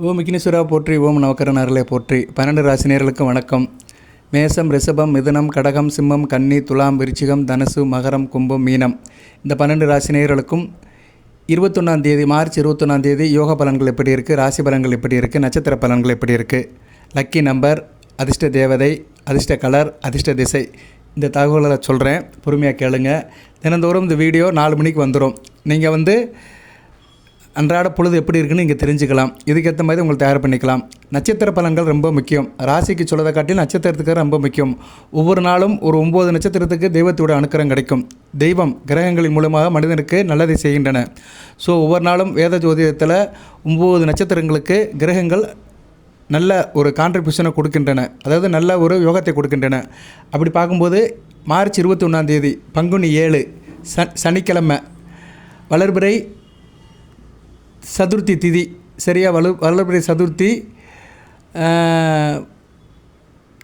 ஓம் விக்னேஸ்வரா போற்றி, ஓம் நவக்கரனர்களே போற்றி. 12 ராசி நேயர்களுக்கு வணக்கம். மேசம், ரிஷபம், மிதுனம், கடகம், சிம்மம், கன்னி, துலாம், விருச்சிகம், தனுசு, மகரம், கும்பம், மீனம். இந்த 12 ராசி நேயர்களுக்கும் 21ஆம் தேதி மார்ச் 21ஆம் தேதி யோக பலன்கள் எப்படி இருக்குது, ராசி பலன்கள் எப்படி இருக்குது, நட்சத்திர பலன்கள் எப்படி இருக்குது, லக்கி நம்பர், அதிர்ஷ்ட தேவதை, அதிர்ஷ்ட கலர், அதிர்ஷ்ட திசை, இந்த தகவல்களை சொல்கிறேன். பொறுமையாக கேளுங்க. தினந்தோறும் இந்த வீடியோ 4 மணிக்கு வந்துடும். நீங்கள் அன்றாட பொழுது எப்படி இருக்குன்னு இங்கே தெரிஞ்சுக்கலாம். இதுக்கேற்ற மாதிரி உங்களுக்கு தயார் பண்ணிக்கலாம். நட்சத்திர பலன்கள் ரொம்ப முக்கியம். ராசிக்கு சொல்லதை காட்டிலும் நட்சத்திரத்துக்கு ரொம்ப முக்கியம். ஒவ்வொரு நாளும் ஒரு 9 நட்சத்திரத்துக்கு தெய்வத்தோட அனுக்கிரகம் கிடைக்கும். தெய்வம் கிரகங்களின் மூலமாக மனிதனுக்கு நல்லதை செய்கின்றன. ஸோ ஒவ்வொரு நாளும் வேத ஜோதிடத்தில் 9 நட்சத்திரங்களுக்கு கிரகங்கள் நல்ல ஒரு கான்ட்ரிபியூஷனை கொடுக்கின்றன, அதாவது நல்ல ஒரு யோகத்தை கொடுக்கின்றன. அப்படி பார்க்கும்போது மார்ச் 21ஆம் தேதி பங்குனி 7 சனிக்கிழமை, வளர்பிறை சதுர்த்தி திதி, சரியா? வளர்பிறை சதுர்த்தி,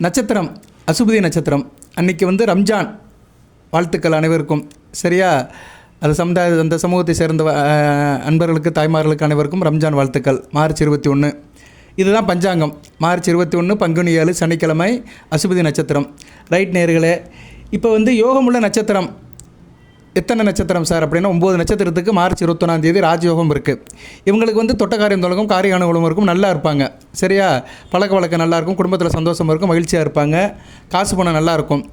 நட்சத்திரம் அசுபதி நட்சத்திரம். அன்றைக்கி ரம்ஜான் வாழ்த்துக்கள் அனைவருக்கும், சரியா? அந்த சமூகத்தை சேர்ந்த அன்பர்களுக்கு, தாய்மார்களுக்கு அனைவருக்கும் ரம்ஜான் வாழ்த்துக்கள். மார்ச் 21 இதுதான் பஞ்சாங்கம். மார்ச் 21 பங்குனி 7 சனிக்கிழமை, அசுபதி நட்சத்திரம். ரைட் நேயர்களே, இப்போ யோகமுள்ள நட்சத்திரம் எத்தனை நட்சத்திரம் சார் அப்படின்னா 9 நட்சத்திரத்துக்கு மார்ச் 21ஆம் தேதி ராஜயோகம் இருக்குது. இவங்களுக்கு தொட்ட காரியம் தொடங்கும், காரிய அனுகூலம் இருக்கும், நல்லா இருப்பாங்க, சரியா? பழக்க வழக்கம் நல்லாயிருக்கும், குடும்பத்தில் சந்தோஷம் இருக்கும், மகிழ்ச்சியாக இருப்பாங்க, காசு பணம் நல்லாயிருக்கும்.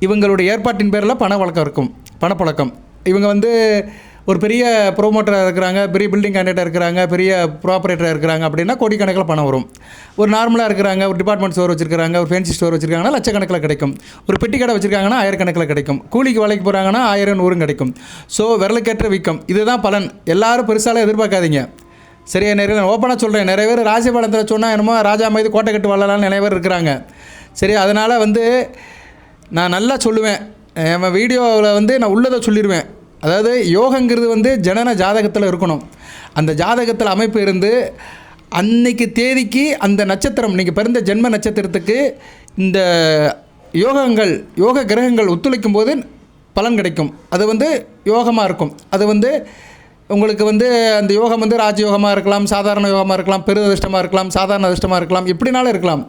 இவங்களுடைய ஏற்பாட்டின் பேரில் பணவழக்கம் இருக்கும், பணப்பழக்கம். இவங்க ஒரு பெரிய ப்ரோமோட்டராக இருக்கிறாங்க, பெரிய பில்டிங் கேண்டிடேட்டாக இருக்கிறாங்க, பெரிய ப்ராப்பரேட்டராக இருக்கிறாங்க அப்படின்னா கோடிக்கணக்கில் பணம் வரும். ஒரு நார்மலாக இருக்கிறாங்க, ஒரு டிபார்ட்மெண்ட் ஸ்டோர் வச்சுருக்காங்க, ஒரு ஃபேன்சி ஸ்டோர் வச்சுருக்காங்கன்னா லட்சக்கணக்கில் கிடைக்கும். ஒரு பெட்டி கடை வச்சுருக்காங்கன்னா 1000 கணக்கில் கிடைக்கும். கூலிக்கு வேலைக்கு போகிறாங்கன்னா 1000 100 கிடைக்கும். ஸோ விரலுக்கேற்ற வீக்கம், இதுதான் பலன். எல்லோரும் பெருசாலாம் எதிர்பார்க்காதீங்க, சரியா? நிறைய ஓப்பனாக சொல்கிறேன். நிறைய பேர் ராசி பலத்தில் சொன்னால் என்னமோ ராஜா மீது கோட்டை கட்டு வாழலாம்னு நிறைய பேர் இருக்கிறாங்க, சரியா? அதனால் நான் நல்லா சொல்லுவேன். என் வீடியோவில் நான் உள்ளதை சொல்லிடுவேன். அதாவது யோகங்கிறது ஜனன ஜாதகத்தில் இருக்கணும். அந்த ஜாதகத்தில் அமைப்பு இருந்து அன்னைக்கு தேதிக்கு அந்த நட்சத்திரம், நீங்கள் பிறந்த ஜென்ம நட்சத்திரத்துக்கு இந்த யோக கிரகங்கள் ஒத்துழைக்கும் போது பலன் கிடைக்கும். அது யோகமாக இருக்கும். அது உங்களுக்கு அந்த யோகம் ராஜயோகமாக இருக்கலாம், சாதாரண யோகமாக இருக்கலாம், பெரு அதிர்ஷ்டமாக இருக்கலாம், சாதாரண அதிர்ஷ்டமாக இருக்கலாம், எப்படினாலும் இருக்கலாம்,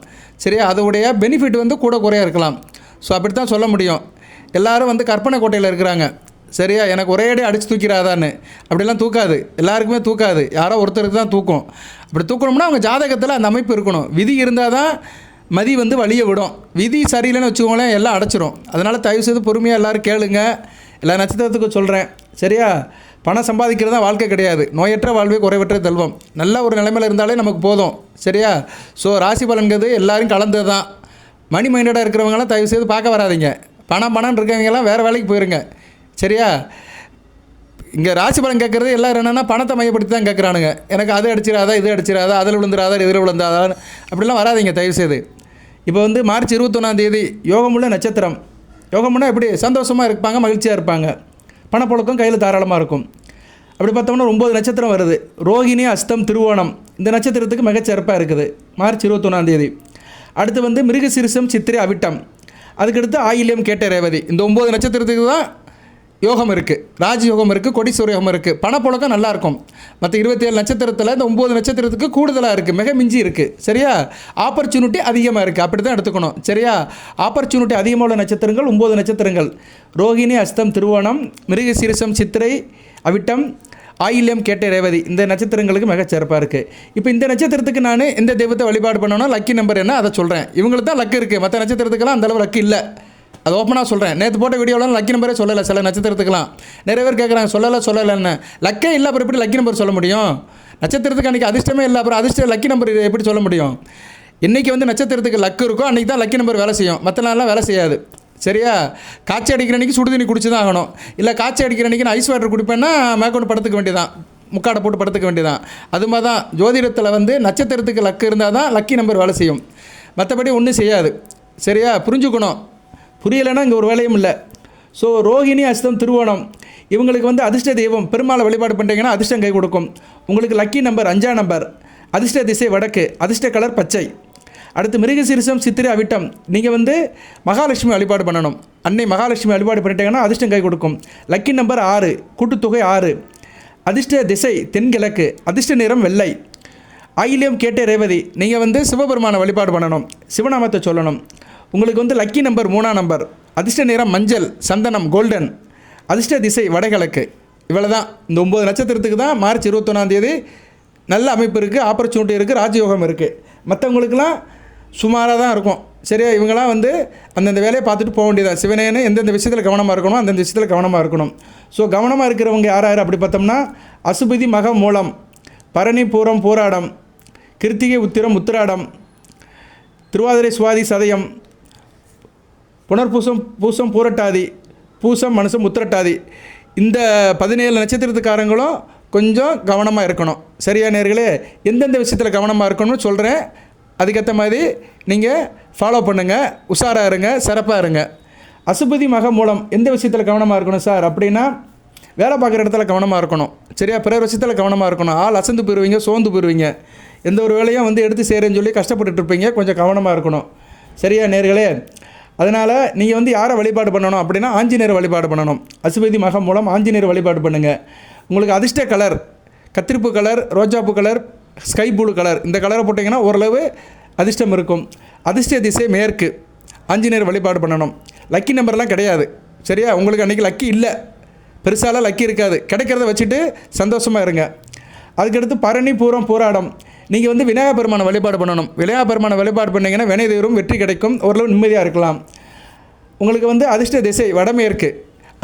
சரியா? அதோடைய பெனிஃபிட் கூட குறையாக இருக்கலாம். ஸோ அப்படி தான் சொல்ல முடியும். எல்லோரும் கற்பனை கோட்டையில் இருக்கிறாங்க, சரியா? எனக்கு ஒரே அடி அடித்து தூக்கிறாதான்னு. அப்படிலாம் தூக்காது, எல்லாருக்குமே தூக்காது, யாரோ ஒருத்தருக்கு தான் தூக்கும். அப்படி தூக்கணும்னா அவங்க ஜாதகத்தில் அந்த அமைப்பு இருக்கணும். விதி இருந்தால் தான் மதி வழியை விடும். விதி சரியில்லைன்னு வச்சுக்கோங்களேன், எல்லாம் அடைச்சிரும். அதனால் தயவுசெய்து பொறுமையாக எல்லோரும் கேளுங்க. எல்லா நட்சத்திரத்துக்கும் சொல்கிறேன், சரியா? பணம் சம்பாதிக்கிறது தான் வாழ்க்கை கிடையாது. நோயற்ற வாழ்வே குறைவற்ற செல்வம். நல்ல ஒரு நிலைமையில் இருந்தாலே நமக்கு போதும், சரியா? ஸோ ராசி பலன்கிறது எல்லோரும் கலந்தது தான். மணி மைண்டடாக இருக்கிறவங்களாம் தயவுசெய்து பார்க்க வராதிங்க. பணம் இருக்கிறவங்கெல்லாம் வேறு வேலைக்கு போயிருங்க, சரியா? இங்கே ராசி பலன் கேட்குறது எல்லோரும் என்னென்னா பணத்தை மையப்படுத்தி தான் கேட்குறானுங்க. எனக்கு அது அடிச்சிடாதா, இது அடிச்சிடாதா, அதில் விழுந்துடாதா, இதில் விழுந்தாதா, அப்படிலாம் வராதிங்க தயவுசெய்து. இப்போ மார்ச் 21ஆம் தேதி யோகமுள்ள நட்சத்திரம். யோகமுன்னா எப்படி சந்தோஷமாக இருப்பாங்க, மகிழ்ச்சியாக இருப்பாங்க, பணப்புழக்கம் கையில் தாராளமாக இருக்கும். அப்படி பார்த்தோம்னா 9 நட்சத்திரம் வருது. ரோகிணி, அஸ்தம், திருவோணம் இந்த நட்சத்திரத்துக்கு மிகச்சிறப்பாக இருக்குது மார்ச் 21ஆம் தேதி. அடுத்து மிருகசீரிஷம், சித்திரை, அவிட்டம். அதுக்கடுத்து ஆயில்யம், கேட்டை, ரேவதி. இந்த 9 நட்சத்திரத்துக்கு தான் யோகம் இருக்குது, ராஜயோகம் இருக்குது, கொடிசூர யோகம் இருக்குது, பணப்புழக்கம் நல்லாயிருக்கும். மற்ற 27 நட்சத்திரத்தில் இந்த 9 நட்சத்திரத்துக்கு கூடுதலாக இருக்குது, மிக மிஞ்சி இருக்குது, சரியா? ஆப்பர்ச்சுனிட்டி அதிகமாக இருக்குது, அப்படி தான் எடுத்துக்கணும், சரியா? ஆப்பர்ச்சுனிட்டி அதிகமாக உள்ள நட்சத்திரங்கள் 9 நட்சத்திரங்கள். ரோகிணி, அஸ்தம், திருவோணம், மிருகசீரிஷம், சித்திரை, அவிட்டம், ஆயில்யம், கேட்டை, ரேவதி இந்த நட்சத்திரங்களுக்கு மிகச்சிறப்பாக இருக்குது. இப்போ இந்த நட்சத்திரத்துக்கு நான் எந்த தெய்வத்தை வழிபாடு பண்ணணும்னா லக்கி நம்பர் என்ன அதை சொல்கிறேன். இவங்களுக்கு தான் லக்கு இருக்குது, மற்ற நட்சத்திரத்துக்கெல்லாம் அந்தளவு லக்கு இல்லை. அது ஓப்பனாக சொல்கிறேன். நேற்று போட்ட வீடியோவில் லக்கி நம்பரே சொல்லலை. சில நட்சத்திரத்துக்கெல்லாம் நிறைய பேர் கேட்குறாங்க, சொல்லலைன்னு. லக்கே இல்லை, அப்புறம் எப்படி லக்கி நம்பர் சொல்ல முடியும்? நட்சத்திரத்துக்கு அன்றைக்கி அதிர்ஷ்டமே இல்லை, அப்புறம் அதிர்ஷ்டம் லக்கி நம்பர் எப்படி சொல்ல முடியும்? இன்றைக்கி நட்சத்திரத்துக்கு லக்கு இருக்கோ அன்றைக்கி தான் லக்கி நம்பர் வேலை செய்யும், மற்ற நாளெலாம் வேலை செய்யாது, சரியா? காய்ச்சி அடிக்கிற அன்றைக்கி சுடு தண்ணி குடிச்சு தான் ஆகணும். இல்லை காய்ச்சி அடிக்கிற அன்றைக்கி நான் ஐஸ் வாட்டர் குடிப்பேன்னா மேற்கொண்டு படுத்துக்க வேண்டியதான், முக்காடை போட்டு படுத்துக்க வேண்டியதான். அது மாதிரி தான் ஜோதிடத்தில் நட்சத்திரத்துக்கு லக்கு இருந்தால் தான் லக்கி நம்பர் வேலை செய்யும், மற்றபடி ஒன்றும் செய்யாது, சரியா? புரிஞ்சுக்கணும். புரியலைன்னா இங்கே ஒரு வேலையும் இல்லை. ஸோ ரோகிணி, அஸ்தம், திருவோணம் இவங்களுக்கு அதிர்ஷ்ட தெய்வம் பெருமாளை வழிபாடு பண்ணிட்டீங்கன்னா அதிர்ஷ்டம் கை கொடுக்கும். உங்களுக்கு லக்கி நம்பர் 5ஆம் நம்பர், அதிர்ஷ்ட திசை வடக்கு, அதிர்ஷ்ட கலர் பச்சை. அடுத்து மிருகசீரிஷம், சித்திரை, அவிட்டம். நீங்கள் வந்து மகாலட்சுமி வழிபாடு பண்ணணும். அன்னை மகாலட்சுமி வழிபாடு பண்ணிட்டீங்கன்னா அதிர்ஷ்டம் கை கொடுக்கும். லக்கி நம்பர் 6, கூட்டுத்தொகை 6. அதிர்ஷ்ட திசை தென்கிழக்கு. அதிர்ஷ்ட நிறம் வெள்ளை. ஆயில்யம், கேட்டை, ரேவதி. நீங்கள் வந்து சிவபெருமான வழிபாடு பண்ணணும். சிவநாமத்தை சொல்லணும். உங்களுக்கு வந்து லக்கி நம்பர் 3ஆம் நம்பர். அதிர்ஷ்ட நிறம் மஞ்சள், சந்தனம், கோல்டன். அதிர்ஷ்ட திசை வடகிழக்கு. இவ்வளோ தான். இந்த 9 நட்சத்திரத்துக்கு தான் மார்ச் 21ஆம் நல்ல அமைப்பு இருக்குது, ஆப்பர்ச்சுனிட்டி இருக்குது, ராஜயோகம் இருக்குது. மற்றவங்களுக்கெல்லாம் சுமாராக தான் இருக்கும். சரியா? இவங்களாம் வந்து அந்தந்த வேலையை பார்த்துட்டு போக வேண்டியதான். சிவனேன்னு எந்தெந்த விஷயத்தில் கவனமாக இருக்கணும், அந்தந்த விஷயத்தில் கவனமாக இருக்கணும். ஸோ கவனமாக இருக்கிறவங்க யார் யார் அப்படி பார்த்தோம்னா, அசுபதி, மகம், மூலம், பரணி, பூரம், பூராடம், கிருத்திகை, உத்திரம், உத்திராடம், திருவாதிரை, சுவாதி, சதயம், புனர்பூசம், பூசம், பூரட்டாதி, பூசம், மனுஷம், உத்திரட்டாதி. இந்த 17 நட்சத்திரத்துக்காரங்களும் கொஞ்சம் கவனமாக இருக்கணும். சரியா நேர்களே? எந்தெந்த விஷயத்தில் கவனமாக இருக்கணும்னு சொல்கிறேன். அதுக்கேற்ற மாதிரி நீங்கள் ஃபாலோ பண்ணுங்கள். உஷாராக இருங்க, சிறப்பாக இருங்க. அசுபதி, மகம், மூலம் எந்த விஷயத்தில் கவனமாக இருக்கணும் சார் அப்படின்னா, வேலை பார்க்குற இடத்துல கவனமாக இருக்கணும். சரியா? பிற விஷயத்தில் கவனமாக இருக்கணும். ஆள் அசந்து போயிடுவீங்க, சோர்ந்து போயிடுவீங்க. எந்த ஒரு வேலையும் வந்து எடுத்து செய்கிறேன்னு சொல்லி கஷ்டப்பட்டுட்டு இருப்பீங்க. கொஞ்சம் கவனமாக இருக்கணும். சரியா நேர்களே? அதனால் நீங்கள் வந்து யாரை வழிபாடு பண்ணணும் அப்படின்னா, ஆஞ்சநேயர் வழிபாடு பண்ணணும். அசுபதி, மகம், மூலம் ஆஞ்சநேயர் வழிபாடு பண்ணுங்கள். உங்களுக்கு அதிர்ஷ்ட கலர் கத்திரிப்பு கலர், ரோஜாப்பூ கலர், ஸ்கை ப்ளூ கலர். இந்த கலரை போட்டிங்கன்னா ஓரளவு அதிர்ஷ்டம் இருக்கும். அதிர்ஷ்ட திசை மேற்கு. ஆஞ்சநேயர் வழிபாடு பண்ணணும். லக்கி நம்பர்லாம் கிடையாது. சரியா? உங்களுக்கு அன்றைக்கி லக்கி இல்லை, பெருசாலாம் லக்கி இருக்காது. கிடைக்கிறத வச்சுட்டு சந்தோஷமாக இருங்க. அதுக்கடுத்து பரணி, பூரம், பூராடம். நீங்கள் வந்து விநாயகர் பெருமானை வழிபாடு பண்ணணும். விநாயகர் பெருமானை வழிபாடு பண்ணிங்கன்னா வினை தீரும், வெற்றி கிடைக்கும், ஓரளவு நிம்மதியாக இருக்கலாம். உங்களுக்கு வந்து அதிர்ஷ்ட திசை வடமேற்கு.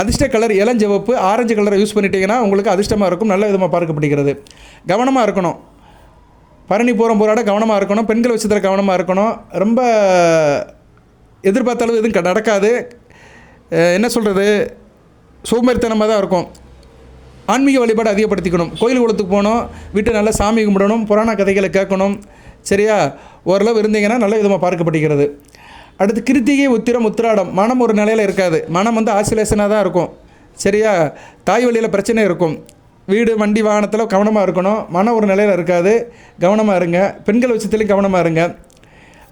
அதிர்ஷ்ட கலர் இளஞ்சிவப்பு, ஆரஞ்சு கலரை யூஸ் பண்ணிட்டீங்கன்னா உங்களுக்கு அதிர்ஷ்டமாக இருக்கும், நல்ல விதமாக பார்க்கப்படுகிறது. கவனமாக இருக்கணும். பரணி, பூரம், பூராட கவனமாக இருக்கணும். பெண்கள் விஷயத்தில் கவனமாக இருக்கணும். ரொம்ப எதிர்பார்த்த அளவு எதுவும் நடக்காது. என்ன சொல்கிறது, சோம்பேறித்தனமாக தான் இருக்கும். ஆன்மீக வழிபாடு அதிகப்படுத்திக்கணும். கோயில் குளத்துக்கு போகணும், வீட்டை நல்லா சாமி கும்பிடணும், புராண கதைகளை கேட்கணும். சரியா? ஓரளவு இருந்தீங்கன்னா நல்ல விதமாக பார்க்கப்படுகிறது. அடுத்து கிருத்திகை, உத்திரம், உத்திராடம். மனம் ஒரு நிலையில் இருக்காது. மனம் வந்து ஆசிலேஷனாக தான் இருக்கும். சரியா? தாய் வழியில் பிரச்சனை இருக்கும். வீடு, வண்டி, வாகனத்தில் கவனமாக இருக்கணும். மனம் ஒரு நிலையில் இருக்காது. கவனமாக இருங்க. பெண்கள் விஷயத்துலையும் கவனமாக இருங்க.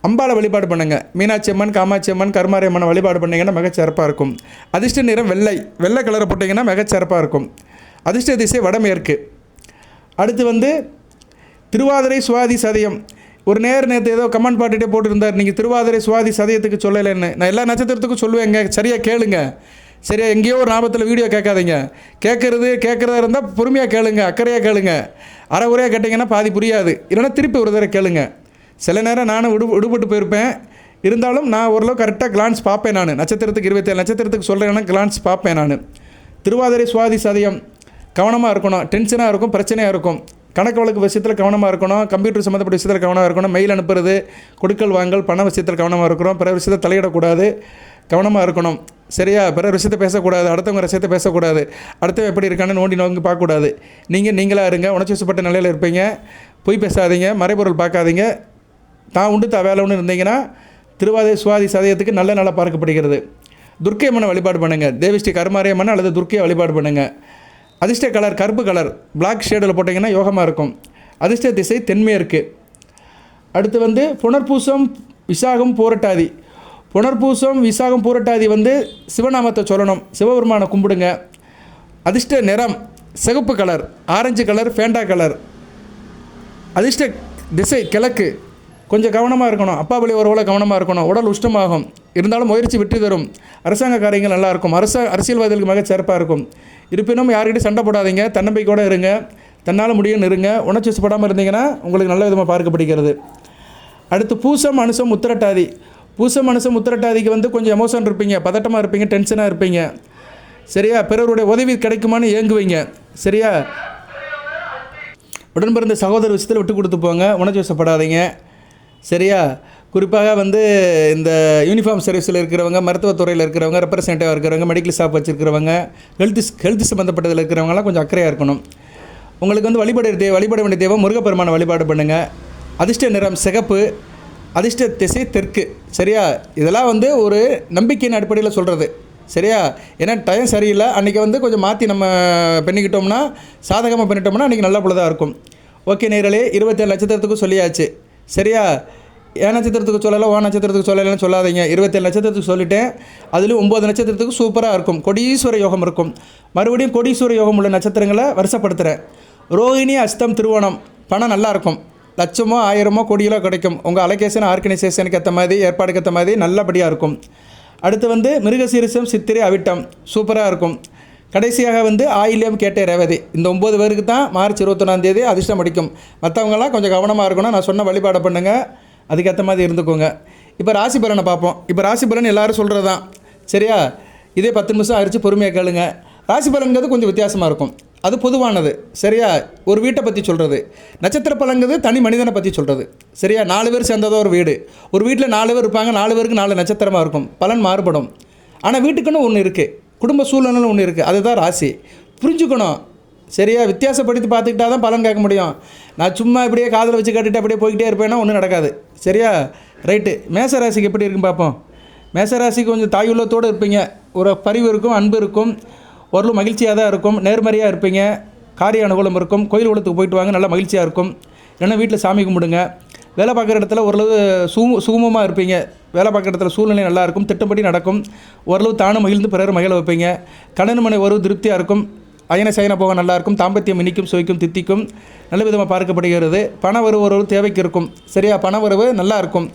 அம்பாளை வழிபாடு பண்ணுங்கள். மீனாட்சி அம்மன், காமாட்சி அம்மன், கருமாரி அம்மனை வழிபாடு பண்ணிங்கன்னா மிகச்சிறப்பாக இருக்கும். அதிர்ஷ்ட நிறம் வெள்ளை. வெள்ளை கலரை போட்டிங்கன்னா மிகச்சிறப்பாக இருக்கும். அதிர்ஷ்ட திசை வடமேற்கு. அடுத்து வந்து திருவாதிரை, சுவாதி, சதயம். ஒரு நேற்று ஏதோ கமெண்ட் பாட்டுகிட்டே போட்டுருந்தார், நீங்கள் திருவாதிரை, சுவாதி, சதயத்துக்கு சொல்லலைன்னு. நான் எல்லா நட்சத்திரத்துக்கும் சொல்லுவேங்க. சரியாக கேளுங்க. சரியா? எங்கேயோ ஒரு ஞாபகத்தில் வீடியோ கேட்காதீங்க. கேட்குறதா இருந்தால் பொறுமையாக கேளுங்க, அக்கறையாக கேளுங்க. அரைகுறையாக கேட்டிங்கன்னா பாதி புரியாது. இல்லைன்னா திருப்பி ஒரு தடவை கேளுங்க. சில நேரம் நானும் விடுபட்டு போயிருப்பேன். இருந்தாலும் நான் ஓரளவு கரெக்டாக கிளான்ஸ் பார்ப்பேன். நான் நட்சத்திரத்துக்கு 27 நட்சத்திரத்துக்கு சொல்கிறேன்னா கிளான்ஸ் பார்ப்பேன். நான் திருவாதிரை, சுவாதி, சதயம் கவனமாக இருக்கணும். டென்ஷனாக இருக்கும், பிரச்சனையாக இருக்கும். கணக்கு வழக்கு விஷயத்தில் கவனமாக இருக்கணும். கம்ப்யூட்டர் சம்மந்தப்பட்ட விஷயத்தில் கவனமாக இருக்கணும். மெயில் அனுப்புறது, கொடுக்கல் வாங்கல், பண விஷயத்தில் கவனமாக இருக்கணும். பிற விஷயத்தை தலையிடக்கூடாது, கவனமாக இருக்கணும். சரியா? பிற விஷயத்தை பேசக்கூடாது, அடுத்தவங்க விஷயத்தை பேசக்கூடாது, அடுத்தவங்க எப்படி இருக்கான்னு நோண்டி பார்க்கக்கூடாது. நீங்களாக இருங்க. உணர்ச்சி வசப்பட்ட நிலையில் இருப்பீங்க. பொய் பேசாதீங்க, மறைபொருள் பார்க்காதீங்க. தான் உண்டு வேலை ஒன்று இருந்தீங்கன்னா திருவாதிரை, சுவாதி, சதயத்துக்கு நல்ல நாளாக பார்க்கப்படுகிறது. துர்க்கை அம்மனை வழிபாடு பண்ணுங்கள். தேவிஸ்ரீ கருமாரி அம்மன் அல்லது துர்க்கையை வழிபாடு பண்ணுங்கள். அதிர்ஷ்ட கலர் கருப்பு கலர், பிளாக் ஷேடில் போட்டிங்கன்னா யோகமாக இருக்கும். அதிர்ஷ்ட திசை தென்மேற்கு. அடுத்து வந்து புனர்பூசம், விசாகம், பூரட்டாதி. புனர்பூசம், விசாகம், பூரட்டாதி வந்து சிவநாமத்தை சொல்லணும். சிவபெருமானை கும்பிடுங்க. அதிர்ஷ்ட நிறம் சிகப்பு colour, orange colour, Fanta colour. அதிர்ஷ்ட திசை கிழக்கு. கொஞ்சம் கவனமாக இருக்கணும். அப்பா வழி உறவுல கவனமாக இருக்கணும். உடல் உஷ்டமாகும், இருந்தாலும் முயற்சி வெற்றி தரும். அரசாங்க காரியங்கள் நல்லாயிருக்கும். அரசியல்வாதிகளுக்கு மிக சிறப்பாக இருக்கும். இருப்பினும் யார்கிட்டையும் சண்டை போடாதீங்க. தன்னம்பிக்கையோடு இருங்க. தன்னால் முடியும்னு இருங்க. உணர்ச்சி வசப்படாமல் இருந்தீங்கன்னா உங்களுக்கு நல்ல விதமாக பார்க்கப்படுகிறது. அடுத்து பூசம், அனுசம், உத்திரட்டாதி. பூசம், அனுசம், உத்திரட்டாதிக்கு வந்து கொஞ்சம் எமோஷன் இருப்பீங்க, பதட்டமாக இருப்பீங்க, டென்ஷனாக இருப்பீங்க. சரியா? பிறருடைய உதவி கிடைக்குமான்னு ஏங்குவீங்க. சரியா? உடன் பிறந்த சகோதர விஷயத்தில் விட்டு கொடுத்து போங்க. உணர்ச்சி வசப்படாதீங்க. சரியா? குறிப்பாக வந்து இந்த யூனிஃபார்ம் சர்வீஸில் இருக்கிறவங்க, மருத்துவத்துறையில் இருக்கிறவங்க, ரெப்ரசன்டேட்டிவாக இருக்கிறவங்க, மெடிக்கல் ஷாப் வச்சுருக்கிறவங்க, ஹெல்த் சம்மந்தப்பட்டதில் இருக்கிறவங்களாம் கொஞ்சம் அக்கறையாக இருக்கணும். உங்களுக்கு வந்து வழிபட வேண்டிய தெய்வம் முருகப்பெருமானை வழிபாடு பண்ணுங்கள். அதிர்ஷ்ட நிறம் சிகப்பு. அதிர்ஷ்ட திசை தெற்கு. சரியா? இதெல்லாம் வந்து ஒரு நம்பிக்கையின் அடிப்படையில் சொல்கிறது. சரியா? ஏன்னா டைம் சரியில்லை. அன்றைக்கி வந்து கொஞ்சம் மாற்றி நம்ம பண்ணிக்கிட்டோம்னா, சாதகமாக பண்ணிட்டோம்னா அன்றைக்கி நல்ல பொழுதாக இருக்கும். ஓகே நேயர்களே, 27 நட்சத்திரத்துக்கும் சொல்லியாச்சு. சரியா? ஏன் நட்சத்திரத்துக்கு சொல்லலை ஓ நட்சத்திரத்துக்கு சொல்லலைன்னு சொல்லாதீங்க. 27 நட்சத்திரத்துக்கு சொல்லிட்டேன். அதுலேயும் 9 நட்சத்திரத்துக்கு சூப்பராக இருக்கும். கொடீஸ்வர யோகம் இருக்கும். மறுபடியும் கொடீஸ்வர யோகம் உள்ள நட்சத்திரங்களை வருஷப்படுத்துகிறேன். ரோஹிணி, அஸ்தம், திருவோணம். பணம் நல்லாயிருக்கும். லட்சமோ 1000மோ கோடிகளோ கிடைக்கும். உங்கள் அலோகேஷன் ஆர்கனைசேஷனுக்கு ஏற்ற மாதிரி ஏற்பாடுக்கு ஏற்ற மாதிரி நல்லபடியாக இருக்கும். அடுத்து வந்து மிருகசீரிசம், சித்திரை, அவிட்டம் சூப்பராக இருக்கும். கடைசியாக வந்து ஆயில்யம், கேட்டை, ரேவதி. இந்த 9 பேருக்கு தான் மார்ச் 21 அதிர்ஷ்டம் அடிக்கும். மற்றவங்களாம் கொஞ்சம் கவனமாக இருக்கணும். நான் சொன்ன வழிபாடை பண்ணுங்கள். அதுக்கேற்ற மாதிரி இருந்துக்கோங்க. இப்போ ராசி பலனை பார்ப்போம். இப்போ ராசி பலன் எல்லோரும் சொல்கிறது தான் சரியா. இதே 10 நிமிஷம் ஆயிடுச்சு, பொறுமையாக கேளுங்க. ராசி பலன்கிறது கொஞ்சம் வித்தியாசமாக இருக்கும். அது பொதுவானது சரியா. ஒரு வீட்டை பற்றி சொல்கிறது. நட்சத்திர பலன்கிறது தனி மனிதனை பற்றி சொல்கிறது சரியா. 4 பேர் சேர்ந்ததோ ஒரு வீடு. ஒரு வீட்டில் 4 பேர் இருப்பாங்க. 4 பேருக்கு 4 நட்சத்திரமாக இருக்கும். பலன் மாறுபடும். ஆனால் வீட்டுக்குன்னு ஒன்று இருக்குது. குடும்ப சூழ்நிலைன்னு ஒன்று இருக்குது. அதுதான் ராசி. புரிஞ்சுக்கணும் சரியா. வித்தியாசப்படுத்தி பார்த்துக்கிட்டா தான் பலன் கேட்க முடியும். நான் சும்மா இப்படியே காதில் வச்சு கேட்டுட்டு அப்படியே போய்கிட்டே இருப்பேன்னா ஒன்றும் நடக்காது சரியா. ரைட்டு. மேசராசிக்கு எப்படி இருக்குன்னு பார்ப்போம். மேசராசிக்கு கொஞ்சம் தாயுள்ளத்தோடு இருப்பீங்க. ஒரு பரிவு இருக்கும், அன்பு இருக்கும், ஓரளவு மகிழ்ச்சியாக தான் இருக்கும். நேர்மறையாக இருப்பீங்க. காரிய அனுகூலம் இருக்கும். கோயில் குளத்துக்கு போயிட்டு வாங்க, நல்லா மகிழ்ச்சியாக இருக்கும். இல்லைன்னா வீட்டில் சாமி கும்பிடுங்க. வேலை பார்க்குற இடத்துல ஓரளவு சுகமமாக இருப்பீங்க. வேலை பார்க்குற இடத்துல சூழ்நிலை நல்லாயிருக்கும். திட்டப்படி நடக்கும். ஓரளவு தானும் மகிழ்ந்து பிறர் மகிழ வைப்பீங்க. கடன் மனை உறவு திருப்தியாக இருக்கும். அயன சயன போக நல்லாயிருக்கும். தாம்பத்தியம் இனிக்கும், சுவைக்கும், தித்திக்கும். நல்ல விதமாக பார்க்கப்படுகிறது. பண வரவு தேவைக்கு இருக்கும் சரியா. பண வரவு நல்லா இருக்கும்.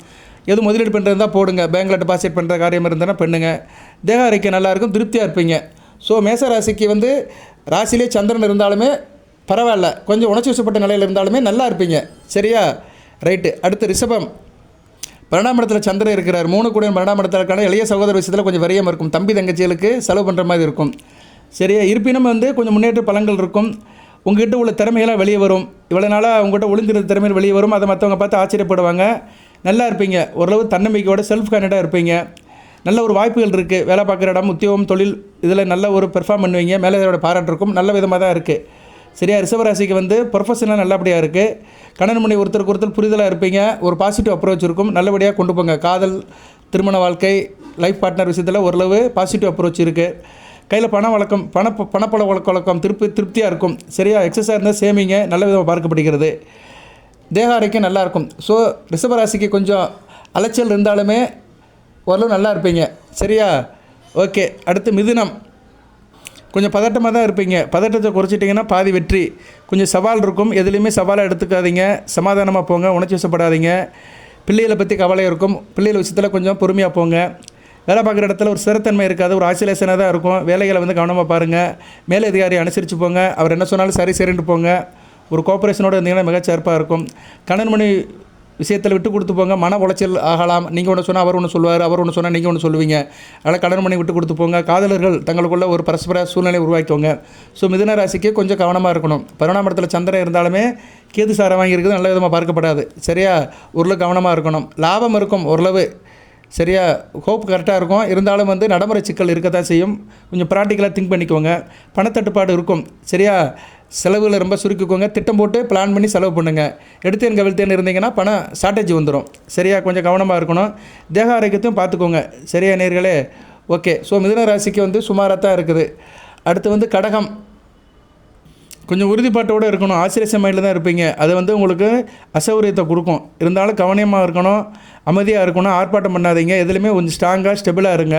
எது முதலீடு பண்ணுறதா போடுங்க. பேங்க்கில் டெபாசிட் பண்ணுற காரியம் இருந்ததுன்னா பண்ணுங்க. தேக ஆரோக்கியம் நல்லாயிருக்கும். திருப்தியாக இருப்பீங்க. ஸோ மேசராசிக்கு வந்து ராசியிலே சந்திரன் இருந்தாலுமே பரவாயில்ல. கொஞ்சம் உணர்ச்சி வசப்பட்ட நிலையில் இருந்தாலுமே நல்லா இருப்பீங்க சரியா. ரைட்டு. அடுத்து ரிஷபம். 12ஆம் இடத்துல சந்திரன் இருக்கிறார். 3 கூட 12ஆம் இடத்துல இருக்கான இளைய சகோதர விஷயத்தில் கொஞ்சம் விரயம் இருக்கும். தம்பி தங்கச்சிகளுக்கு செலவு பண்ணுற மாதிரி இருக்கும் சரியா. இருப்பினும் வந்து கொஞ்சம் முன்னேற்ற பலன்கள் இருக்கும். உங்கள்கிட்ட உள்ள திறமைகளாக வெளியே வரும். இவ்வளோ நாளாக உங்கள்கிட்ட ஒளிந்திருந்த திறமைகள் வெளியே வரும். அதை மற்றவங்க பார்த்து ஆச்சரியப்படுவாங்க. நல்லா இருப்பீங்க. ஓரளவு தன்னம்பிக்கையோட செல்ஃப் கான்ஃபிடென்ட்டாக இருப்பீங்க. நல்ல ஒரு வாய்ப்புகள் இருக்குது. வேலை பார்க்குற இடம், உத்தியோகம், தொழில் இதில் நல்ல ஒரு பெர்ஃபார்ம் பண்ணுவீங்க. மேலே இதோட பாராட்டு இருக்கும். நல்ல விதமாக தான் இருக்குது சரியா. ரிஷபராசிக்கு வந்து ப்ரொஃபஷனலாக நல்லபடியாக இருக்குது. கணவன் மனைவி ஒருத்தருக்கு ஒருத்தர் புரிதலாக இருப்பீங்க. ஒரு பாசிட்டிவ் அப்ரோச் இருக்கும். நல்லபடியாக கொண்டு போங்க. காதல், திருமண வாழ்க்கை, லைஃப் பார்ட்னர் விஷயத்தில் ஓரளவு பாசிட்டிவ் அப்ரோச் இருக்குது. கையில் பணப்பழ வழக்கம் திருப்தியாக இருக்கும் சரியா. எக்ஸஸாக இருந்தால் சேமிங்க. நல்ல விதமாக பார்க்கப்படுகிறது. தேக ஆரோக்கியம் நல்லாயிருக்கும். ஸோ ரிஷபராசிக்கு கொஞ்சம் அலைச்சல் இருந்தாலுமே ஓரளவு நல்லா இருப்பீங்க சரியா. ஓகே. அடுத்து மிதுனம். கொஞ்சம் பதட்டமாக தான் இருப்பீங்க. பதட்டத்தை குறைச்சிட்டிங்கன்னா பாதி வெற்றி. கொஞ்சம் சவால் இருக்கும். எதுலேயுமே சவாலாக எடுத்துக்காதீங்க. சமாதானமாக போங்க. உணர்ச்சி வசப்படாதீங்க. பிள்ளைகளை பற்றி கவலை இருக்கும். பிள்ளைகள் விஷயத்தில் கொஞ்சம் பொறுமையாக போங்க. வேலை பார்க்குற இடத்துல ஒரு ஸ்திரத்தன்மை இருக்காது. ஒரு ஆசிலேஷனாக தான் இருக்கும். வேலைகளை வந்து கவனமாக பாருங்கள். மேலதிகாரி அனுசரித்து போங்க. அவர் என்ன சொன்னாலும் சரின்ட்டு போங்க. ஒரு கோஆப்ரேஷனோடு இருந்தீங்கன்னா மிகச்சிறப்பாக இருக்கும். கணவன் மனைவி விஷயத்தில் விட்டு கொடுத்து போங்க. மன உளைச்சல் ஆகலாம். நீங்கள் ஒன்று சொன்னால் அவர் ஒன்று சொல்லுவார். அவர் ஒன்று சொன்னால் நீங்கள் ஒன்று சொல்லுவீங்க. அதனால் கணவன் மனைவி விட்டு கொடுத்து போங்க. காதலர்கள் தங்களுக்குள்ள ஒரு பரஸ்பர சூழ்நிலை உருவாக்கிக்கோங்க. ஸோ மிதுன ராசிக்கு கொஞ்சம் கவனமாக இருக்கணும். 12ஆம் இடத்துல சந்திரன் இருந்தாலுமே கேது சாரம் வாங்கியிருக்குது நல்ல விதமாக பார்க்கப்படாது சரியா. ஓரளவு கவனமாக இருக்கணும். லாபம் இருக்கும் ஓரளவு சரியா. ஹோப் கரெக்டாக இருக்கும். இருந்தாலும் வந்து நடைமுறை சிக்கல் இருக்க தான் செய்யும். கொஞ்சம் ப்ராக்டிக்கலாக திங்க் பண்ணிக்கோங்க. பணத்தட்டுப்பாடு இருக்கும் சரியா. செலவுகளை ரொம்ப சுருக்கிக்கோங்க. திட்டம் போட்டு பிளான் பண்ணி செலவு பண்ணுங்கள். எடுத்தேன் கவிழ்த்தேன் இருந்தீங்கன்னா பணம் ஷார்ட்டேஜ் வந்துடும் சரியா. கொஞ்சம் கவனமாக இருக்கணும். தேக ஆரோக்கியத்தையும் பார்த்துக்கோங்க சரியா நேர்களே. ஓகே. ஸோ மிதுன ராசிக்கு வந்து சுமாராக தான் இருக்குது. அடுத்து வந்து கடகம். கொஞ்சம் உறுதிப்பாட்டோடு இருக்கணும். ஆசிரியர் மைண்டில் தான் இருப்பீங்க. அது வந்து உங்களுக்கு அசௌகரியத்தை கொடுக்கும். இருந்தாலும் கவனமாக இருக்கணும். அமைதியாக இருக்கணும். ஆர்ப்பாட்டம் பண்ணாதீங்க. எதுலையுமே கொஞ்சம் ஸ்ட்ராங்காக ஸ்டெபிளாக இருங்க.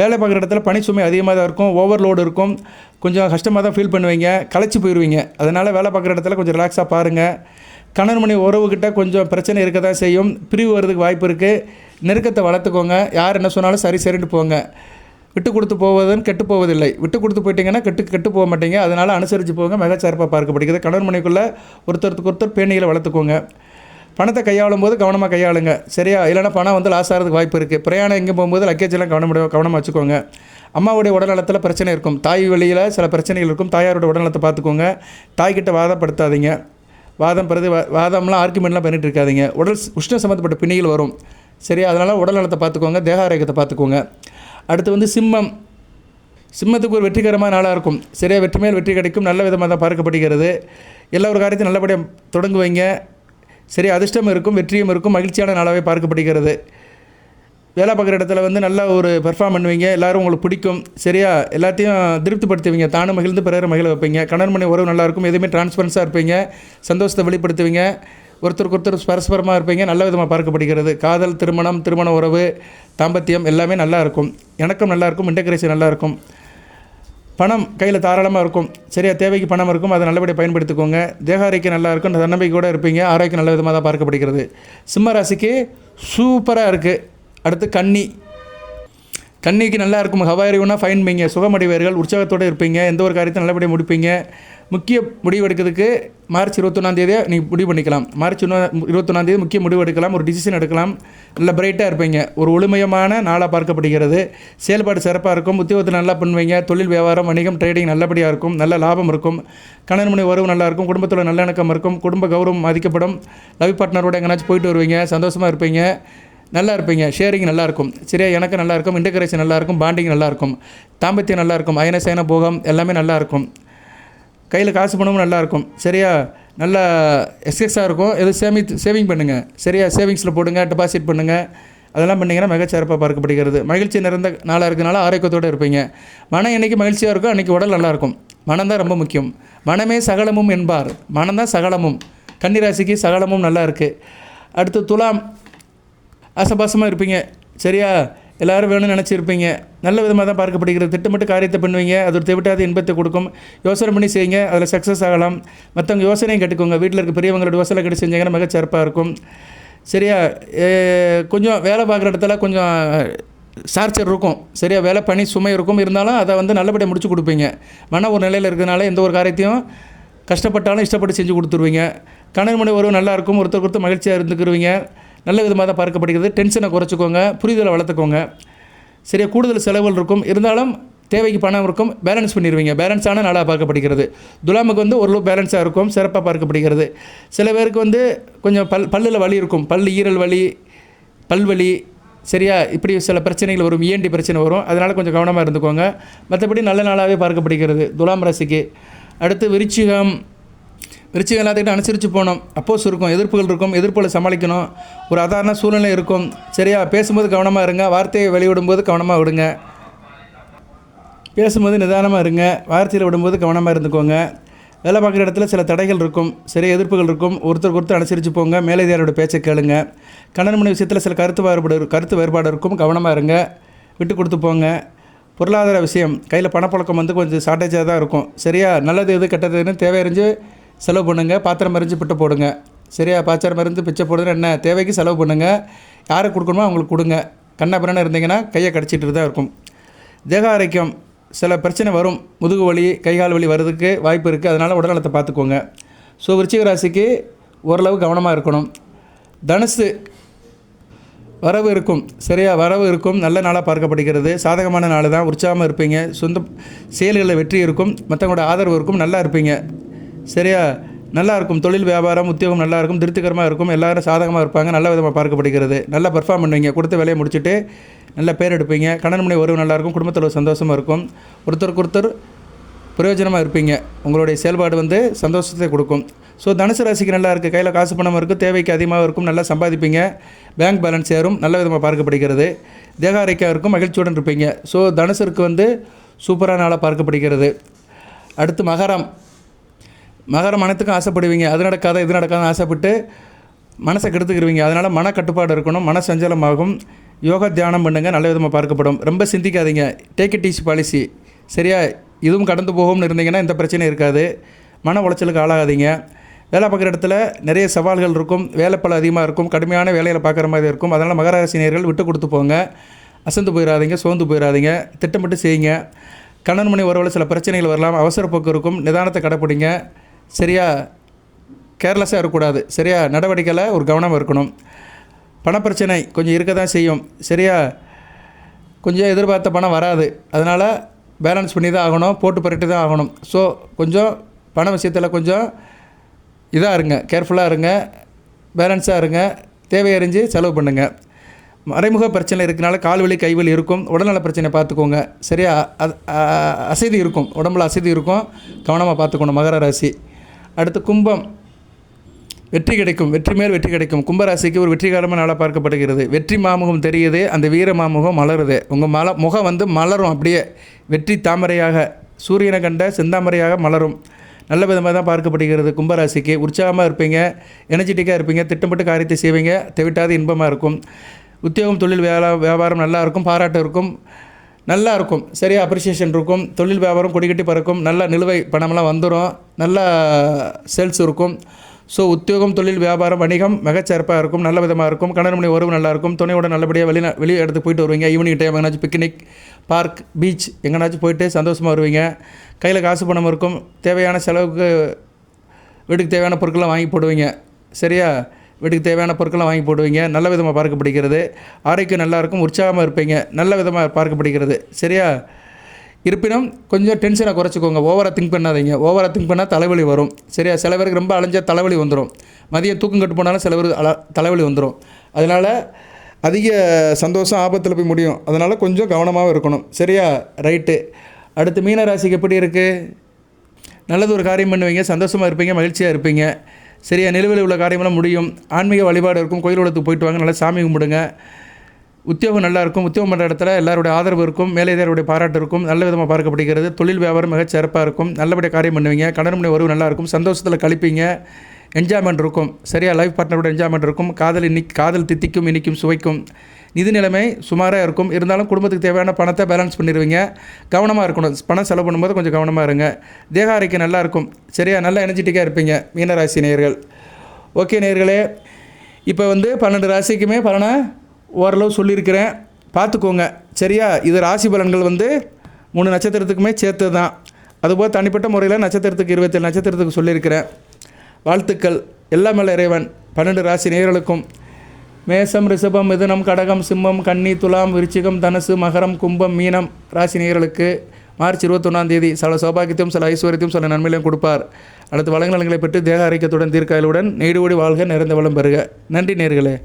வேலை பார்க்குற இடத்துல பணி சுமை அதிகமாக தான் இருக்கும். ஓவர்லோடு இருக்கும். கொஞ்சம் கஷ்டமாக தான் ஃபீல் பண்ணுவீங்க. களைச்சி போயிடுவீங்க. அதனால் வேலை பார்க்குற இடத்துல கொஞ்சம் ரிலாக்ஸாக பாருங்கள். கணவன் மனைவி உறவுக்கிட்ட கொஞ்சம் பிரச்சனை இருக்க தான் செய்யும். பிரிவு வர்றதுக்கு வாய்ப்பு இருக்குது. நெருக்கத்தை வளர்த்துக்கோங்க. யார் என்ன சொன்னாலும் சரின்ட்டு போங்க. விட்டு கொடுத்து போவதுன்னு கெட்டு போவதில்லை. விட்டு கொடுத்து போயிட்டீங்கன்னா கெட்டு போக மாட்டீங்க. அதனால் அனுசரித்து போங்க. மிகச்சிறப்பாக பார்க்கப்படுகிறது. கணவன் மனைவிக்குள்ளே ஒருத்தருக்கு பேணிகளை வளர்த்துக்கோங்க. பணத்தை கையாளும் போது கவனமாக கையாளுங்க சரியா. இல்லைனா பணம் வந்து லாஸ் ஆகிறதுக்கு வாய்ப்பு இருக்குது. பிரயாணம் எங்கே போகும்போது லக்கேஜெல்லாம் கவனமாக வச்சுக்கோங்க. அம்மாவுடைய உடல்நலத்தில் பிரச்சனை இருக்கும். தாய் வழியில் சில பிரச்சனைகள் இருக்கும். தாயாரோட உடல்நலத்தை பார்த்துக்கோங்க. தாய்கிட்ட வாதப்படுத்தாதீங்க. வாதம்லாம் ஆர்குமெண்ட்லாம் பண்ணிகிட்டு இருக்காதீங்க. உடல் உஷ்ண சம்மந்தப்பட்ட பிணிகள் வரும் சரியா. அதனால் உடல்நலத்தை பார்த்துக்கோங்க. தேக ஆரோக்கியத்தை பார்த்துக்கோங்க. அடுத்து வந்து சிம்மம். சிம்மத்துக்கு ஒரு வெற்றிகரமான நாளாக இருக்கும் சரியா. வெற்றி மேல் வெற்றி கிடைக்கும். நல்ல விதமாக தான் பார்க்கப்படுகிறது. எல்லா ஒரு காரியத்தையும் நல்லபடியாக தொடங்குவீங்க சரி. அதிர்ஷ்டம் இருக்கும். வெற்றியும் இருக்கும். மகிழ்ச்சியான நாளாகவே பார்க்கப்படுகிறது. வேலை பார்க்குற இடத்துல வந்து நல்லா ஒரு பெர்ஃபார்ம் பண்ணுவீங்க. எல்லோரும் உங்களுக்கு பிடிக்கும் சரியா. எல்லாத்தையும் திருப்திப்படுத்துவீங்க. தானும் மகிழ்ந்து பிறரை மகிழ வைப்பீங்க. கணவன் மனைவி உறவு நல்லாயிருக்கும். எதுவுமே டிரான்ஸ்பரன்ஸாக இருப்பீங்க. சந்தோஷத்தை வெளிப்படுத்துவீங்க. ஒருத்தருக்கு ஒருத்தர் பரஸ்பரமாக இருப்பீங்க, நல்ல விதமாக பார்க்கப்படுகிறது. காதல், திருமணம், திருமண உறவு, தாம்பத்தியம் எல்லாமே நல்லா இருக்கும். எனக்கும் நல்லாயிருக்கும், இன்டகிரேஷன் நல்லாயிருக்கும். பணம் கையில் தாராளமாக இருக்கும். சரியா, தேவைக்கு பணம் இருக்கும், அதை நல்லபடியாக பயன்படுத்திக்கோங்க. தேக ஆரோக்கியம் நல்லாயிருக்கும், தன்னம்பிக்கையோடு இருப்பீங்க. ஆரோக்கியம் நல்ல விதமாக தான் பார்க்கப்படுகிறது. சிம்ம ராசிக்கு சூப்பராக இருக்குது. அடுத்து கன்னிக்கு நல்லா இருக்கும். ஹவாரிவுனா ஃபைன் பீங்க, சுகமடைவீர்கள், உற்சாகத்தோடு இருப்பீங்க, எந்த ஒரு காரியத்தை நல்லபடியாக முடிப்பீங்க. முக்கிய முடிவு எடுக்கிறதுக்கு மார்ச் 21 நீங்கள் முடிவு பண்ணிக்கலாம். மார்ச் 21 முக்கிய முடிவு எடுக்கலாம், ஒரு டிசிஷன் எடுக்கலாம். நல்ல பிரைட்டாக இருப்பீங்க. ஒரு ஒளிமயமான நாளாக பார்க்கப்படுகிறது. செயல்பாடு சிறப்பாக இருக்கும். உத்தியோகத்தில் நல்லா பண்ணுவீங்க. தொழில், வியாபாரம், வணிகம், ட்ரேடிங் நல்லபடியாக இருக்கும். நல்ல லாபம் இருக்கும். கணவன் மனைவி உறவு நல்லாயிருக்கும். குடும்பத்தோட நல்லிணக்கம் இருக்கும். குடும்ப கௌரவம் மதிக்கப்படும். லவ் பார்ட்னரோட எங்கேனாச்சும் போயிட்டு வருவீங்க, சந்தோஷமாக இருப்பீங்க, நல்லா இருப்பீங்க. ஷேரிங் நல்லாயிருக்கும். சரியா, எனக்கு நல்லாயிருக்கும். இன்டகிரேஷன் நல்லாயிருக்கும். பாண்டிங் நல்லாயிருக்கும். தாம்பத்தியம் நல்லாயிருக்கும். அயன சயன போகம் எல்லாமே நல்லாயிருக்கும். கையில் காசு பணமும் நல்லாயிருக்கும். சரியா, நல்லா எக்ஸஸாக இருக்கும். எது சேவிங் பண்ணுங்கள். சரியா, சேவிங்ஸில் போடுங்க, டெபாசிட் பண்ணுங்கள். அதெல்லாம் பண்ணிங்கன்னா மிகச்சிறப்பாக பார்க்கப்படுகிறது. மகிழ்ச்சி நிறைந்த நாளாக இருக்கிறனால ஆரோக்கியத்தோடு இருப்பீங்க. மனம் என்றைக்கு மகிழ்ச்சியாக இருக்கும், அன்றைக்கி உடல் நல்லாயிருக்கும். மனம் தான் ரொம்ப முக்கியம். மனமே சகலமும் என்பார். மனம் தான் சகலமும். கன்னிராசிக்கு சகலமும் நல்லா இருக்குது. அடுத்து துலாம், ஆசபாசமாக இருப்பீங்க. சரியா, எல்லோரும் வேணும்னு நினச்சிருப்பீங்க. நல்ல விதமாக தான் பார்க்கப்படுகிறது. திட்டமிட்டு காரியத்தை பண்ணுவீங்க. அது ஒரு தேவைட்டாத இன்பத்தை கொடுக்கும். யோசனை பண்ணி செய்யுங்க, அதில் சக்ஸஸ் ஆகலாம். மற்றவங்க யோசனையும் கேட்டுக்கோங்க. வீட்டில் இருக்க பெரியவங்களோட யோசனை கட்டி செஞ்சாங்கன்னா மிகச்சிறப்பாக இருக்கும். சரியா, கொஞ்சம் வேலை பார்க்குற இடத்துல கொஞ்சம் சார்ச்சர் இருக்கும். சரியா, வேலை பணி சுமை இருக்கும். இருந்தாலும் அதை நல்லபடியாக முடிச்சு கொடுப்பீங்க. மன ஒரு நிலையில் இருக்கிறதுனால எந்த ஒரு காரியத்தையும் கஷ்டப்பட்டாலும் இஷ்டப்பட்டு செஞ்சு கொடுத்துருவீங்க. கணவன் மனைவி உறவு நல்லாயிருக்கும். ஒருத்தருக்கு ஒருத்தர் மகிழ்ச்சியாக இருந்துக்குருவீங்க. நல்ல விதமாக தான் பார்க்கப்படுகிறது. டென்ஷனை குறைச்சிக்கோங்க, புரிதலை வளர்த்துக்கோங்க. சரியா, கூடுதல் செலவுகள் இருக்கும். இருந்தாலும் தேவைக்கு பணம் இருக்கும். பேலன்ஸ் பண்ணிடுவீங்க. பேலன்ஸான நாளாக பார்க்கப்படுகிறது. துலாமுக்கு ஓரளவு பேலன்ஸாக இருக்கும், சிறப்பாக பார்க்கப்படுகிறது. சில பேருக்கு கொஞ்சம் பல்லில் வலி இருக்கும். ஈரல் வலி, பல்வலி. சரியா, இப்படி சில பிரச்சனைகள் வரும். ENT பிரச்சனை வரும். அதனால் கொஞ்சம் கவனமாக இருந்துக்கோங்க. மற்றபடி நல்ல நாளாகவே பார்க்கப்படுகிறது துலாம் ராசிக்கு. அடுத்து விருச்சிகம் எல்லாத்துக்கிட்ட அனுசரித்து போகணும். அப்போஸ் இருக்கும், எதிர்ப்புகள் இருக்கும். எதிர்ப்புகளை சமாளிக்கணும். ஒரு அதாரண சூழ்நிலை இருக்கும். சரியா, பேசும்போது கவனமாக இருங்க. வார்த்தையை வெளியிடும்போது கவனமாக விடுங்க. பேசும்போது நிதானமாக இருங்க. வார்த்தையில் விடும்போது கவனமாக இருந்துக்கோங்க. வேலை பார்க்குற இடத்துல சில தடைகள் இருக்கும். சரி, எதிர்ப்புகள் இருக்கும். ஒருத்தருக்கு ஒருத்தர் அனுசரித்து போங்க. மேலதிகாரியோட பேச்சை கேளுங்க. கணவன் மனைவி விஷயத்தில் சில கருத்து வேறுபாடு இருக்கும். கவனமாக இருங்க. விட்டு கொடுத்து போங்க. பொருளாதார விஷயம், கையில் பணப்பழக்கம் கொஞ்சம் ஷார்ட்டேஜாக தான் இருக்கும். சரியா, நல்லது எது கெட்டதுன்னு தேவையறிஞ்சு செலவு பண்ணுங்கள். பாத்திரம் மறிஞ்சு பிட்டு போடுங்க. சரியா, பாத்திரம் மருந்து பிச்சை போடுறது என்ன, தேவைக்கு செலவு பண்ணுங்கள். யாருக்கு கொடுக்கணுமோ அவங்களுக்கு கொடுங்க. கண்ணாபிரான இருந்தீங்கன்னா கையை கடிச்சிட்டு தான் இருக்கும். தேக ஆரோக்கியம், சில பிரச்சனை வரும். முதுகு வலி, கைகால் வலி வர்றதுக்கு வாய்ப்பு இருக்குது. அதனால் உடல்நலத்தை பார்த்துக்கோங்க. ஸோ விருச்சிக ராசிக்கு ஓரளவு கவனமாக இருக்கணும். தனுசு, வரவு இருக்கும். சரியா, வரவு இருக்கும். நல்ல நாளாக பார்க்கப்படுகிறது. சாதகமான நாள் தான். உற்சாகமாக இருப்பீங்க. சொந்த செயல்களில் வெற்றி இருக்கும். மற்றவங்களோட ஆதரவு இருக்கும். நல்லா இருப்பீங்க. சரியா, நல்லா இருக்கும். தொழில், வியாபாரம், உத்தியோகம் நல்லா இருக்கும். திருப்திகரமாக இருக்கும். எல்லோரும் சாதகமாக இருப்பாங்க. நல்ல விதமாக பார்க்கப்படுகிறது. நல்லா பெர்ஃபார்ம் பண்ணுவீங்க. கொடுத்த வேலையை முடிச்சுட்டு நல்ல பேர் எடுப்பீங்க. கணவன் மனைவி உறவு நல்லாயிருக்கும். குடும்பத்தில் சந்தோஷமாக இருக்கும். ஒருத்தருக்கு ஒருத்தர் பிரயோஜனமாக இருப்பீங்க. உங்களுடைய செயல்பாடு சந்தோஷத்தை கொடுக்கும். ஸோ தனுசு ராசிக்கு நல்லா இருக்குது. கையில் காசு பணம் இருக்கும். தேவைக்கு அதிகமாக இருக்கும். நல்லா சம்பாதிப்பீங்க. பேங்க் பேலன்ஸ் ஏறும். நல்ல விதமாக பார்க்கப்படுகிறது. தேக ஆரோக்கியம் இருக்கும். மகிழ்ச்சியுடன் இருப்பீங்க. ஸோ தனுசுக்கு சூப்பரான நாளாக பார்க்கப்படுகிறது. அடுத்து மகரம் மனத்துக்கும் ஆசைப்படுவீங்க. அது நடக்காத இது நடக்காத ஆசைப்பட்டு மனசை கெடுத்துக்கிடுவீங்க. அதனால் மனக்கட்டுப்பாடு இருக்கணும். மன சஞ்சலமாகும். யோகா தியானம் பண்ணுங்கள். நல்ல விதமாக பார்க்கப்படும். ரொம்ப சிந்திக்காதீங்க. Take it easy policy. சரியா, இதுவும் கடந்து போகும்னு இருந்தீங்கன்னா இந்த பிரச்சனை இருக்காது. மன உளைச்சலுக்கு ஆளாகாதீங்க. வேலை பார்க்குற இடத்துல நிறைய சவால்கள் இருக்கும். வேலைப்பளு அதிகமாக இருக்கும். கடுமையான வேலையில் பார்க்குற மாதிரி இருக்கும். அதனால் மகராசினியர்கள் விட்டு கொடுத்து போங்க. அசந்து போயிடாதீங்க, சோர்ந்து போயிடாதீங்க. திட்டமிட்டு செய்யுங்க. கணவன் மனைவி உறவில் சில பிரச்சனைகள் வரலாம். அவசர போக்கு இருக்கும். நிதானத்தை கடைப்பிடிங்க. சரியா, கேர்லெஸ்ஸாக இருக்கக்கூடாது. சரியா, நடவடிக்கையில் ஒரு கவனம் இருக்கணும். பணப்பிரச்சனை கொஞ்சம் இருக்க தான் செய்யும். சரியா, கொஞ்சம் எதிர்பார்த்த பணம் வராது. அதனால் பேலன்ஸ் பண்ணி தான் ஆகணும். போட்டு பரட்டி தான் ஆகணும். ஸோ கொஞ்சம் பண விஷயத்தில் கொஞ்சம் இதாக இருங்க. கேர்ஃபுல்லாக இருங்க. பேலன்ஸாக இருங்க. தேவையறிஞ்சு செலவு பண்ணுங்கள். மறைமுக பிரச்சனை இருக்கனால கால்வலி, கைவலி இருக்கும். உடல்நல பிரச்சனை பார்த்துக்கோங்க. சரியா, அசதி இருக்கும். உடம்புல அசதி இருக்கும். கவனமாக பார்த்துக்கணும். மகர ராசி. அடுத்து கும்பம், வெற்றி கிடைக்கும். வெற்றி மேல் வெற்றி கிடைக்கும். கும்பராசிக்கு ஒரு வெற்றிகரமான நாளாக பார்க்கப்படுகிறது. வெற்றி மாமுகம் தெரியுது. அந்த வீர மாமுகம் மலருது. உங்கள் முகம் மலரும். அப்படியே வெற்றி தாமரையாக, சூரியனை கண்ட செந்தாமரையாக மலரும். நல்ல விதமாக தான் பார்க்கப்படுகிறது. கும்பராசிக்கு உற்சாகமாக இருப்பீங்க, எனர்ஜெட்டிக்காக இருப்பீங்க, திட்டமிட்டு காரியத்தை செய்வீங்க, தெவிட்டாத இன்பமாக இருக்கும். உத்தியோகம், தொழில், வியாபாரம் நல்லா இருக்கும், பாராட்டு இருக்கும், நல்லா இருக்கும். சரியா அப்ரிசியேஷன் இருக்கும். தொழில் வியாபாரம் கொடிக்கட்டி பறக்கும். நல்ல நிலுவை பணம்லாம் வந்துடும். நல்லா சேல்ஸ் இருக்கும். ஸோ உத்தியோகம், தொழில், வியாபாரம், வணிகம் மிகச்சிறப்பாக இருக்கும், நல்ல விதமாக இருக்கும். கணவன் மனைவி உறவு நல்லாயிருக்கும். துணையோட நல்லபடியாக வெளி இடத்துக்கு போயிட்டு வருவீங்க. ஈவினிங் டைம் எங்கேனாச்சும் பிக்னிக், பார்க், பீச் எங்கேனாச்சும் போயிட்டு சந்தோஷமாக வருவீங்க. கையில் காசு பணம் இருக்கும். தேவையான செலவுக்கு வீட்டுக்கு தேவையான பொருட்கள்லாம் வாங்கி போடுவீங்க. சரியா வீட்டுக்கு தேவையான பொருட்கள்லாம் வாங்கி போடுவீங்க. நல்ல விதமாக பார்க்கப்படுகிறது. ஆரோக்கியம் நல்லாயிருக்கும், உற்சாகமாக இருப்பீங்க, நல்ல விதமாக பார்க்கப்படுகிறது. சரியா இருப்பினும் கொஞ்சம் டென்ஷனை குறைச்சிக்கோங்க. ஓவராக திங்க் பண்ணாதீங்க. ஓவராக திங்க் பண்ணால் தலைவலி வரும். சரியா சில பேருக்கு ரொம்ப அலைஞ்சால் தலைவலி வந்துடும். மதியம் தூக்கம் கட்டு போனாலும் சில பேருக்கு தலைவலி வந்துடும். அதனால் அதிக சந்தோஷம் ஆபத்தில் போய் முடியும். அதனால் கொஞ்சம் கவனமாகவும் இருக்கணும். சரியா ரைட்டு. அடுத்து மீன ராசிக்கு எப்படி இருக்குது? நல்லது ஒரு காரியம் பண்ணுவீங்க, சந்தோஷமாக இருப்பீங்க, மகிழ்ச்சியாக இருப்பீங்க. சரியா நிலுவையில் உள்ள காரியமெல்லாம் முடியும். ஆன்மீக வழிபாடு இருக்கும். கோயில் உலகத்துக்கு போயிட்டு வாங்க, நல்லா சாமி கும்பிடுங்க. உத்தியோகம் நல்லாயிருக்கும். உத்தியோகம் பண்ணுற இடத்துல எல்லாருடைய ஆதரவு இருக்கும், மேலதிகாரியுடைய பாராட்டு இருக்கும், நல்ல விதமாக பார்க்கப்படுகிறது. தொழில் வியாபாரம் மிகச் சிறப்பாக இருக்கும், நல்லபடியாக காரியம் பண்ணுவீங்க. கடன் மணி உறவு நல்லாயிருக்கும், சந்தோஷத்தில் கழிப்பீங்க, என்ஜாய்மெண்ட் இருக்கும். சரியா லைஃப் பார்ட்னரோட என்ஜாய்மெண்ட் இருக்கும். காதல் தித்திக்கும், இனிக்கும், சுவைக்கும். நிதி நிலைமை சுமாராக இருக்கும். இருந்தாலும் குடும்பத்துக்கு தேவையான பணத்தை பேலன்ஸ் பண்ணிடுவீங்க. கவனமாக இருக்கணும். பணம் செலவு பண்ணும்போது கொஞ்சம் கவனமாக இருங்க. தேக ஆரோக்கியம் நல்லாயிருக்கும். சரியா நல்ல எனர்ஜெட்டிக்காக இருப்பீங்க மீனராசி நேயர்கள். ஓகே நேயர்களே, இப்போ 12 ராசிக்குமே பலனை ஓரளவு சொல்லியிருக்கிறேன், பார்த்துக்கோங்க. சரியா இது ராசி பலன்கள் 3 நட்சத்திரத்துக்குமே சேர்த்து தான். அதுபோல் தனிப்பட்ட முறையில் நட்சத்திரத்துக்கு 27 நட்சத்திரத்துக்கு சொல்லியிருக்கிறேன். வாழ்த்துக்கள். எல்லாம் மேலே இறைவன் 12 ராசி நேயர்களுக்கும். மேசம், ரிஷபம், மிதுனம், கடகம், சிம்மம், கன்னி, துலாம், விருச்சிகம், தனுசு, மகரம், கும்பம், மீனம் ராசி நேயர்களுக்கு மார்ச் 21 சில சௌபாகியத்தையும் சில ஐஸ்வர்யத்தையும் சில நன்மையிலையும் கொடுப்பார். அடுத்து வளங்களை பெற்று தேக ஆரோக்கியத்துடன் தீர்க்காயலுடன் நீடோடி வாழ்க, நிறைந்த வளம் பெறுக. நன்றி நேயர்களே.